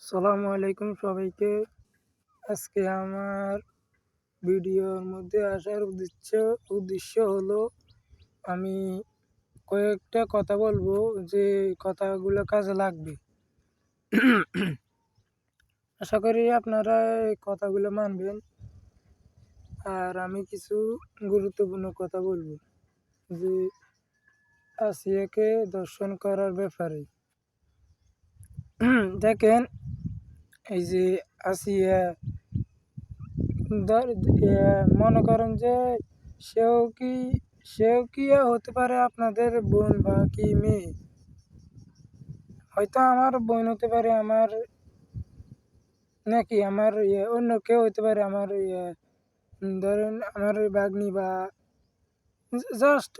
আসসালামু আলাইকুম সবাইকে। আজকে আমার ভিডিওর মধ্যে আসার উদ্দেশ্য হলো আমি কয়েকটা কথা বলবো, যে কথাগুলো কাজে লাগবে। আশা করি আপনারা এই কথাগুলো মানবেন। আর আমি কিছু গুরুত্বপূর্ণ কথা বলবো, যে আসিয়াকে দর্শন করার ব্যাপারে। দেখেন, এই যে আসিয়া মনে করেন যে সেও কি হতে পারে আপনাদের বোন বা কি মেয়ে। হয়তো আমার বোন হতে পারে, আমার নাকি আমার অন্য কেউ হতে পারে, আমার ধরেন আমার ভাগ্নি, বা জাস্ট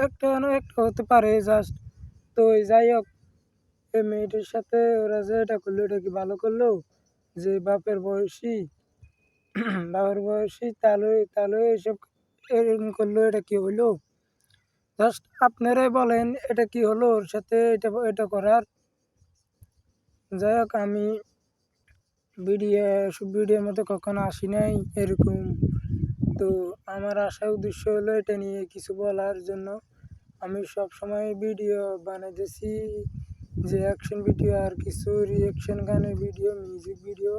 একটা না একটা হতে পারে জাস্ট। তো যাই হোক, এই মেয়েটির সাথে ওরা যে এটা করলো, এটা কি ভালো করলো? যে বাপের বয়সী তাহলে তাহলে এসব এরকম করলো, এটা কি হইলো? জাস্ট আপনারাই বলেন এটা কি হলো ওর সাথে, এটা করার। যাই হোক, আমি ভিডিওর মধ্যে কখনো আসি নাই এরকম। তো আমার আসার উদ্দেশ্য হলো এটা নিয়ে কিছু বলার জন্য। আমি সব সময় ভিডিও বানাইতেছি, যে অ্যাকশন ভিডিও আর কিছু রিয়াকশন গানের ভিডিও, মিউজিক ভিডিও।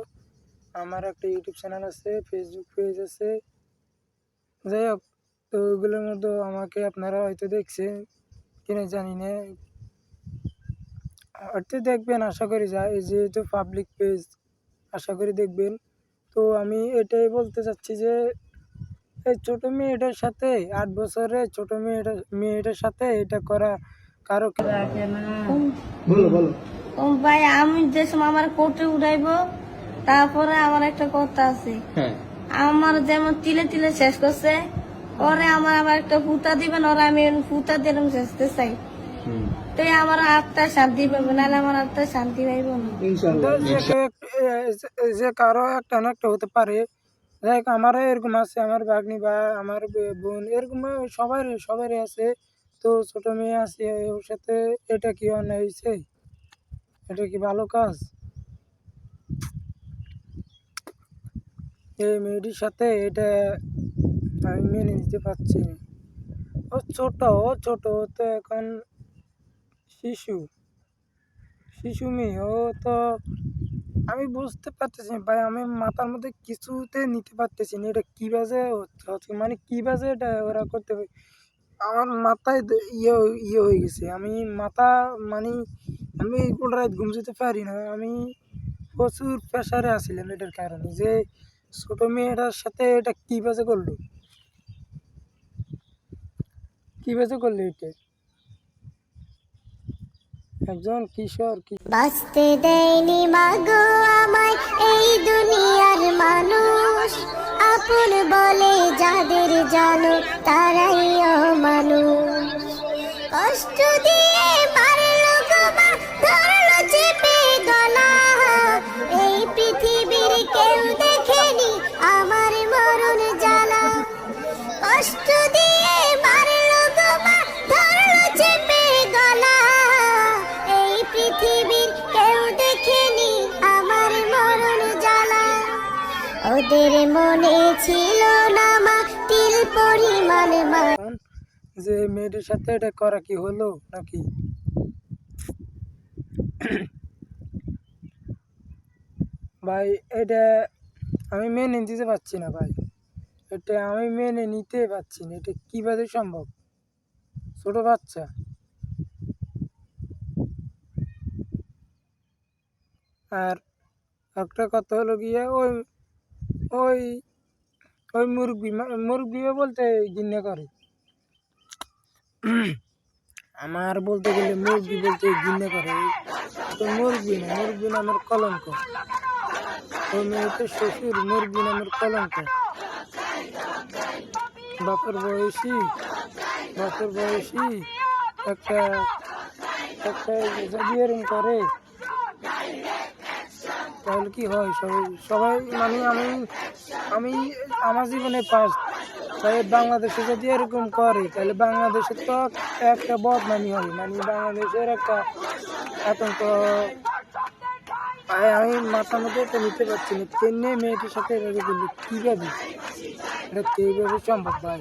আমার একটা ইউটিউব চ্যানেল আছে, ফেসবুক পেজ আছে। যাই হোক, তো ওইগুলোর মধ্যে আমাকে আপনারা হয়তো দেখছেন কিনা জানি না, হয়তো দেখবেন আশা করি। যায় যেহেতু পাবলিক পেজ, আশা করি দেখবেন। তো আমি এটাই বলতে চাচ্ছি যে এই ছোট মেয়েটার সাথে, 8 বছরের ছোট মেয়েটার সাথে এটা করা কারো রাখে না। বলো বলো। ও ভাই, আমি যে সময় আমার কোর্টে উঠাইবো, তারপরে আমার একটা কথা আছে। হ্যাঁ, আমার যেমন তিলে তিলে শেষ করছে, ওরে আমার আবার একটা ফুটা দিবেন, ওরা আমি ফুটা দিলাম শেষতে চাই। তো আমার আত্মা শান্তি পাবে, নাহলে আমার আত্মা শান্তি পাইব না। ইনশাআল্লাহ। যে কারো একটা না একটা হতে পারে। দেখ, আমারও এরকম আছে, আমার ভাগ্নি বা আমার বোন এরকম সবারই আছে। তো ছোট মেয়ে আছে, ওর সাথে এটা কি অন্যায় হয়েছে? এটা কি ভালো কাজ? এই মেয়েটির সাথে এটা আমি মেনে নিতে পারছি না। ও ছোট ও তো এখন শিশু শিশু মেয়ে। ও তো, আমি বুঝতে পারতেছি না ভাই, আমি মাথার মধ্যে কিছুতে নিতে পারতেছি না এটা কি বাজে হচ্ছে, মানে কি বাজে এটা ওরা করতে পারে। আমার মাথায় ইয়ে হয়ে গেছে, আমি মাথা, মানে আমি কোন রাত ঘুম যেতে পারি না। আমি প্রচুর প্রেশারে আছিলাম এটার কারণে, যে ছোট মেয়েটার সাথে এটা কি বাজে করলো, কি বাজে করলো এটা একজন কিশোর। বাঁচতে দেয়নি মাগো আমায় এই দুনিয়ার মানুষ, আপন বলে যাদের জানো তারাই অমানুষ। কষ্ট দিয়ে মারলো গো মা, ধরলো চেপে গলা, এই পৃথিবীর কেউ দেখেনি আমার মরণ জ্বালা। কষ্ট দিয়ে মারলো গো মা, ধরলো চেপে গলা, এই পৃথিবীর কেউ দেখেনি আমার মরণ জ্বালা। ওদের মনে ছিল না মা তিল পরিমাণ মা। যে মেয়েটির সাথে এটা করা কি হলো নাকি? ভাই, এটা আমি মেনে নিতে পারছি না ভাই, এটা আমি মেনে নিতে পারছি না। এটা কীভাবে সম্ভব? ছোট বাচ্চা। আর একটা কথা হলো গিয়ে, ওই ওই ওই মুরগিও বলতে ঘৃণা করে। আমার বলতে গেলে মুরগি বলতে ঘৃণা করে। তো মুরগি নামের কলঙ্ক। ওই মেয়েটা শ্বশুর, মুরগি নামের কলঙ্ক। বাপের বয়সী একটা একটা যদি এরকম করে, তাহলে কি হয়? সবাই মানে আমি আমার জীবনে ফার্স্ট। তাই বাংলাদেশে যদি এরকম করে, তাহলে বাংলাদেশের তো একটা বদনামি হবে, মানে বাংলাদেশের একটা আতঙ্ক ভাই আমি মাথার মধ্যে তো নিতে পারছি না, কেনে মেয়েটির সাথে এভাবে বললি কীভাবে, এটা কীভাবে সম্ভব ভাই?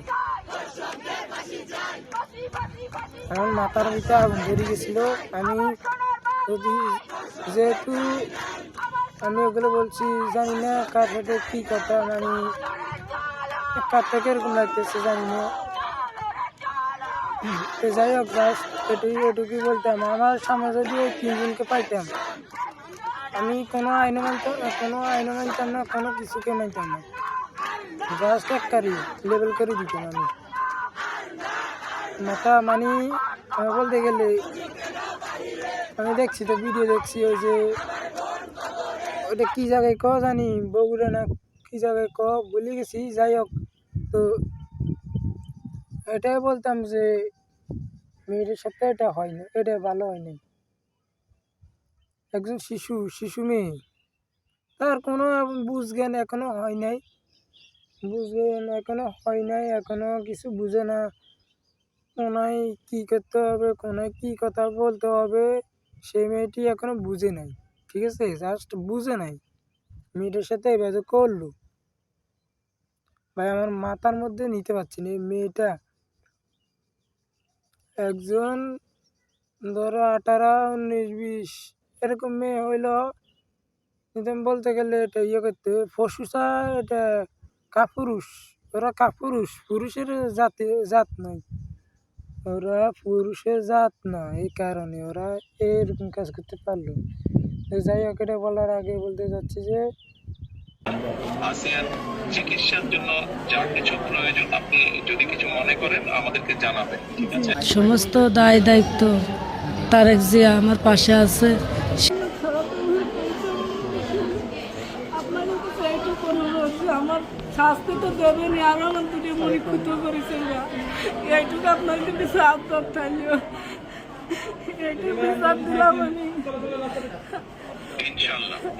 আমার মাথার ভিতরে আগুন ধরে গেছিল। আমি যদি যেহেতু আমি ওগুলো বলছি জানি না কার সাথে কী কথা, মানে কার থেকে এরকম লাগতেছে জানি না। তো যাই হোক জাস্ট এটুকুই বলতাম, আমার সামনে যদি ওই তিনজনকে পাইতাম আমি কোনো আইনে মানতাম না, কোনো কিছুকে মানতাম না, জাস্ট একবারই লেবেল করে দিতাম আমি মাথা। মানে আমি বলতে গেলে আমি দেখছি তো ভিডিও দেখছি, ওই যে ওটা কী জায়গায় ক জানি, বগুড়া না কী জায়গায় ক ভুলে গেছি। যাই হোক, তো এটাই বলতাম যে মেয়েদের সাথে এটা হয় না, এটা ভালো হয় নাই। একজন শিশু মেয়ে, তার কোনো বুঝজ্ঞান এখনো হয় নাই, এখনো কিছু বুঝে না, কোনায় কী করতে হবে, কোনায় কী কথা বলতে হবে, সেই মেয়েটি এখনো বুঝে নাই। ঠিক আছে, জাস্ট বুঝে নাই, মেয়েটার সাথে এভাবে করলো। ভাই আমার মাথার মধ্যে নিতে পারছি না, এই মেয়েটা একজন ধরো 18, 19, 20 এরকম মেয়ে হইলো, কিন্তু আমি বলতে গেলে এটা ইয়ে করতে পশুচা, এটা কাপুরুষ, ওরা কাপুরুষ, পুরুষের জাত নয়, ওরা পুরুষের জাত না, এই কারণে ওরা এরকম কাজ করতে পারলো। তো যাই হোক, এটা বলার আগে বলতে যাচ্ছি যে আসিয়ার চিকিৎসার জন্য যা কিছু প্রয়োজন আপনি যদি কিছু মনে করেন আমাদেরকে জানাবেন, ঠিক আছে? সমস্ত দায় দায়িত্ব তারেক জিয়া আমার পাশে আছে। আপনাদের কাছে এইটুকু অনুরোধ যে আমার শাস্তি তো দেবেনই, আরো আমার দুটি মরিক্ষুত করেছে, এইটুকু আপনাদের কাছে আবদার থাকলেও এইটুকু বিচার দিলাম আমি।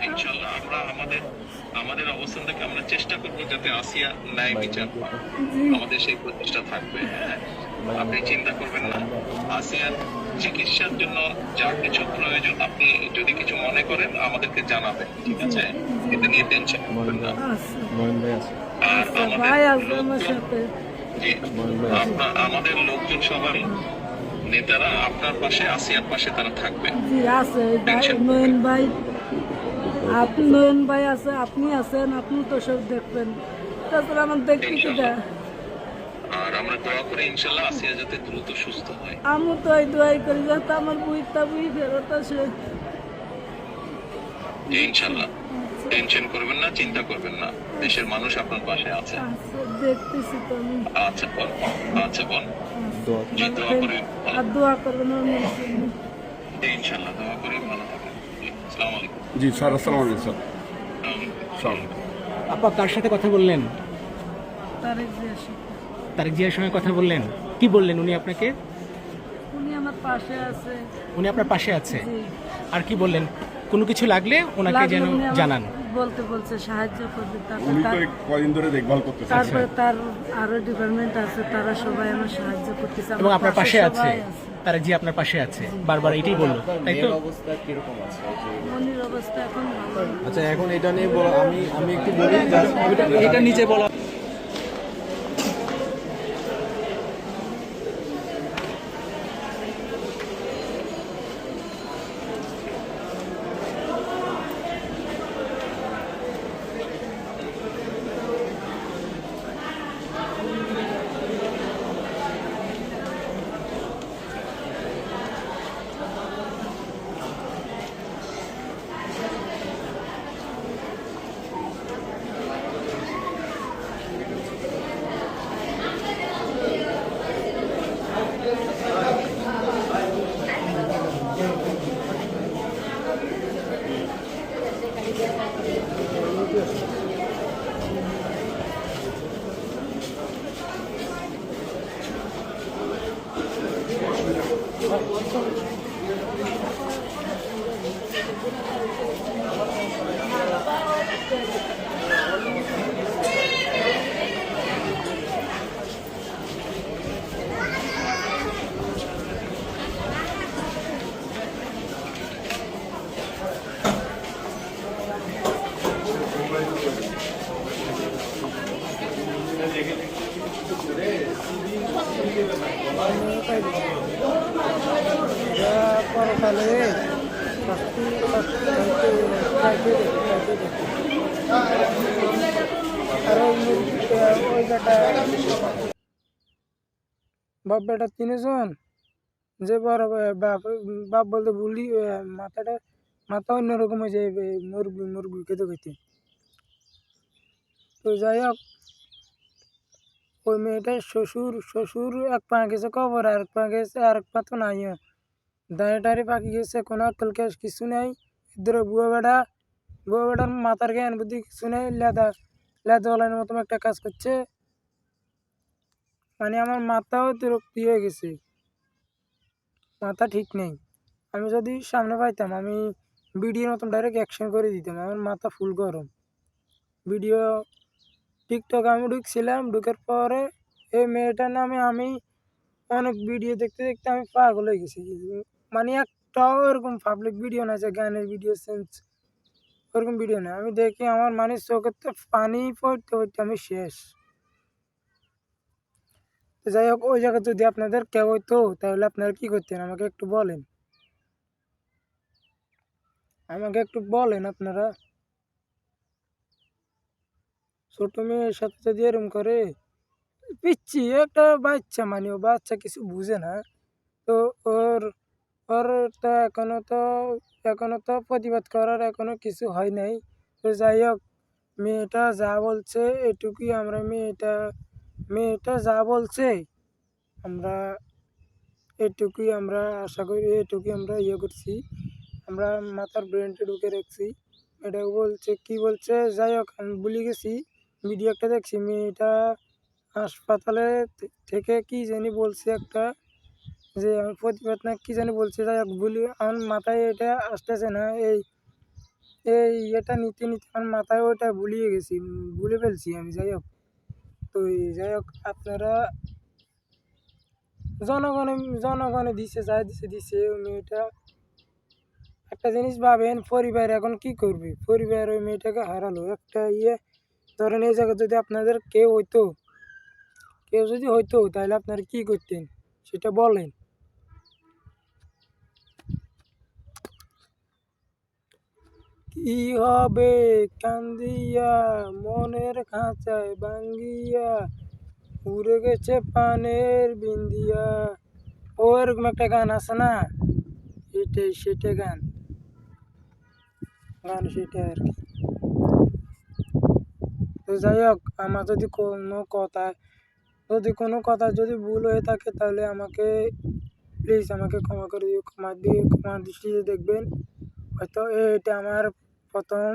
ইনশাআল্লাহ আমরা আমাদের অবস্থান থেকে আমরা চেষ্টা করবো যাতে আসিয়া ন্যায় বিচার পায়, আমাদের সেই প্রচেষ্টা থাকবে। হ্যাঁ, আপনি চিন্তা করবেন না, আসিয়ার চিকিৎসার জন্য যা কিছু প্রয়োজন আপনি যদি কিছু মনে করেন আমাদেরকে জানাবেন, ঠিক আছে? এটা নিয়ে টেনশন করবেন না। আর ভাই আসবে আমার সাথে। আমাদের লোকজন সবাই নেতারা আপনার পাশে, আসিয়ার পাশে তারা থাকবে। জি আছে নয়ন ভাই, নয়ন ভাই আছে, আপনি আছেন, আপনি তো সব দেখবেন, তাছাড়া আমার দেখতে কি দেয়। আর আমরা দোয়া করি ইনশাআল্লাহ আসিয়া যাতে দ্রুত সুস্থ হয়। আমি তো এই দোয়াই করি যাতে আমার বুঝটা ফেরত আসে। ইনশাআল্লাহ টেনশন করবেন না, চিন্তা করবেন না, দেশের মানুষ আপনার পাশে আছে। আচ্ছা দেখতেছি তো আমি। আচ্ছা বোন, জি দোয়া করি, আর দোয়া করবেন আমার জন্য। ইনশাআল্লাহ দোয়া করি, ভালো থাকেন। আসসালামু আলাইকুম। জি স্যার, আসসালামু আলাইকুম স্যার। স্যার আপা কার সাথে কথা বললেন? তারেক জিয়ার সাথে। তারেক জিয়ার সঙ্গে কথা বললেন, কি বললেন উনি আপনাকে? উনি আমার পাশে আছে। উনি আপনার পাশে আছে, জি। আর কি বললেন? কোনো কিছু লাগলে ওনাকে যেন উনি আমাকে জানান। বলছে সাহায্য করবে। উনি তো কদিন ধরে দেখভাল করতেছেন, তারপরে তার আরো ডিপার্টমেন্ট আছে, তারা সবাই আমার সাহায্য করতেছে এবং আপনার পাশে আছে, সবাই তারেক জি আপনার পাশে আছে, বারবার এটাই বললো, তাই তো? মনির অবস্থা এখন ভালো। আচ্ছা, এখন এটা নিয়ে আমি একটু বলি, এটা নিচে বলা খাইতে দেখি আর ওই মুরগিটা ওই বেটা বাপ বেটা তিনজন যে বড় বাপ বাপ বলতে বলি মাথা অন্যরকম হয়ে যায় মুরগি মুরগি খেতে খেতে। তো যাই হোক ওই মেয়েটার শ্বশুর শ্বশুর এক পা গেছে কবর আর এক পা গেছে আর এক পা তো নাই দাঁড়িয়ে টাড়ি পাকি গেছে কোনো আক্কেল ক্যাশ কিছু নেই ইধর বুয়া বেটার মাথার জ্ঞান বুদ্ধি কিছু নেই লেদাওয়ালার মতন একটা কাজ করছে মানে আমার মাথাও বিরক্তি হয়ে গেছে মাথা ঠিক নেই আমি যদি সামনে পাইতাম আমি ভিডিওর মতন ডাইরেক্ট অ্যাকশন করে দিতাম আমার মাথা ফুল গরম ভিডিও টিকটক আমি ঢুকছিলাম ঢুকার পরে এই মেয়েটার নামে আমি অনেক ভিডিও দেখতে দেখতে আমি পাগল হয়ে গেছি মানে একটাও এরকম পাবলিক ভিডিও না যে গানের ভিডিও সেন্স ওরকম ভিডিও না আমি দেখি আমার মানে চোখের তো পানি পড়তে পড়তে আমি শেষ। তো যাই হোক ওই জায়গায় যদি আপনাদের কেউ হইতো তাহলে আপনারা কী করতেন আমাকে একটু বলেন আপনারা ছোট মেয়ের সাথে যদি এরম করে পিচ্ছি একটা বাচ্চা মানে ও বাচ্চা কিছু বুঝে না তো ওর ওর তো এখনো তো প্রতিবাদ করার এখনো কিছু হয় নাই। তো যাই হোক মেয়েটা যা বলছে এটুকুই আমরা মেয়েটা যা বলছে আমরা এটুকুই আমরা আশা করি এটুকুই আমরা ইয়ে করছি আমরা মাথার ব্রেনটা ঢুকে রাখছি এটা বলছে কি বলছে যাই হোক আমি ভুলে গেছি ভিডিও একটা দেখছি মেয়েটা হাসপাতালে থেকে কি জানি বলছে একটা যে আমি প্রতিবাদ না কি জানি বলছে যাই হোক ভুলি আমার মাথায় এটা আসতেছে না এই এই এটা নিতে আমার মাথায় ওটা ভুলে ফেলছি আমি যাই হোক তো যাই হোক আপনারা জনগণে দিছে যা দিছে ওই মেয়েটা একটা জিনিস ভাবেন পরিবার এখন কি করবে পরিবার ওই মেয়েটাকে হারালো একটা ধরেন এই জায়গায় যদি আপনাদের কেউ যদি হইতো তাহলে আপনারা কি করতেন সেটা বলেন। কি হবে কান্দিয়া মনের খাঁচায় বাঙ্গিয়া উড়ে গেছে পানের বিন্দিয়া ও এরকম একটা গান আছে না সেটা গান সেটা আর কি। তো যাই হোক আমার যদি কোনো কথা যদি ভুল হয়ে থাকে তাহলে আমাকে প্লিজ আমাকে ক্ষমা করে দিও ক্ষমা দৃষ্টিতে দেখবেন হয়তো এটা আমার প্রথম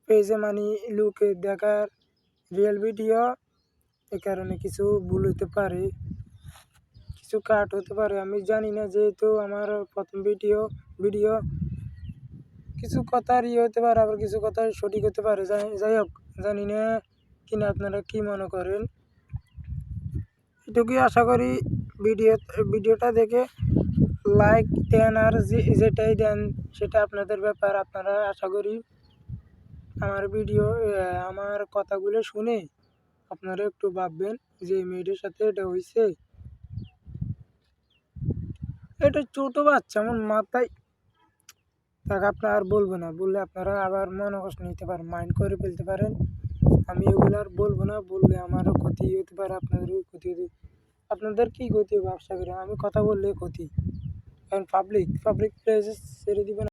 পেজে মানে লুকে দেখার রিয়েল ভিডিও এ কারণে কিছু ভুল হতে পারে কিছু কাট হতে পারে আমি জানি না যেহেতু আমার প্রথম ভিডিও কিছু কথার হতে পারে আবার কিছু কথা সঠিক হতে পারে যাই হোক জানি না কিনা আপনারা কি মনে করেন এটুকুই আশা করি ভিডিওটা দেখে লাইক দেন আর যেটাই দেন সেটা আপনাদের ব্যাপার আপনারা আশা করি আমার কথাগুলো শুনে আপনারা একটু ভাববেন যে মেয়েটার সাথে এটা হয়েছে এটা ছোট বাচ্চা আমার মাথায় তাকে আপনার আর বলবো না বললে আপনারা আবার মনে কষ্ট নিতে পারেন মাইন্ড করে ফেলতে পারেন আমি এগুলো আর বলবো না বললে আমারও ক্ষতি হতে পারে আপনাদেরও ক্ষতি হতে আপনাদের কী ক্ষতি হবে আশা করি আমি কথা বললে ক্ষতি কারণ পাবলিক প্লেসে ছেড়ে দিবেন